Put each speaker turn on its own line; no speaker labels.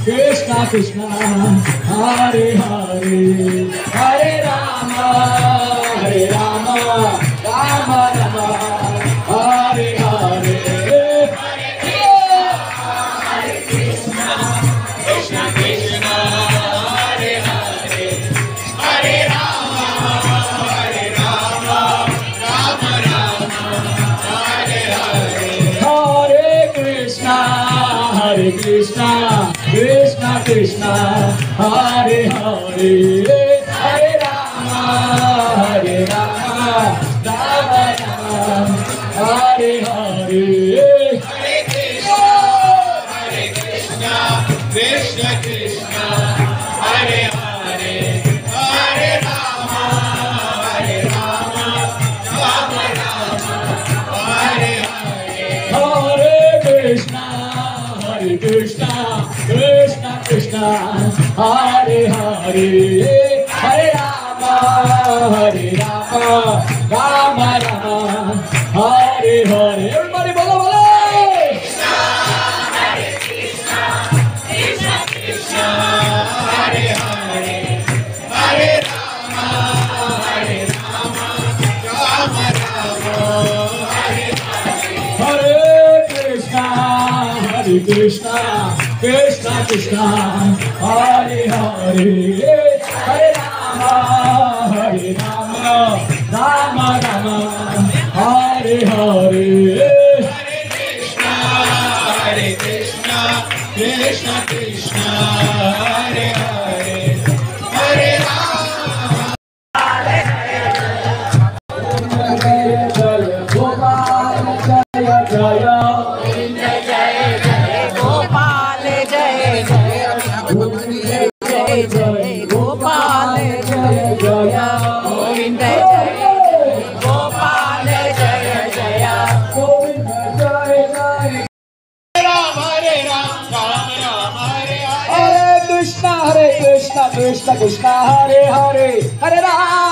Krishna Krishna Hare Hare Hare Rama Rama Rama Hare Hare Hare Krishna Krishna Krishna Hare Hare Hare Rama Rama Rama Hare Hare Hare Krishna Krishna Krishna Krishna Hare Hare Hare Rama Rama Rama Hare Hare Hare Krishna Krishna Krishna Hare Hare Hare Rama Rama Rama Hare Hare Hare Krishna Krishna Krishna Krishna Hare Hare Hare Rama Rama Rama Hare Hare. Everybody bolo bolo. Krishna Krishna Krishna Hare Hare Hare Rama Rama Rama Hare Hare. Hare Krishna Krishna Krishna Krishna Hare Hare Hare Rama Rama Rama Hare Hare Hare Krishna Krishna Krishna Krishna Hare Hare Hare Rama Jaya Jaya Gopal Jaya Jaya Govinda Jaya Gopal Jaya Jaya Govinda Jaya Jaya Hare Rama Hare Hare Hare Krishna Krishna Krishna Hare Hare Hare Rama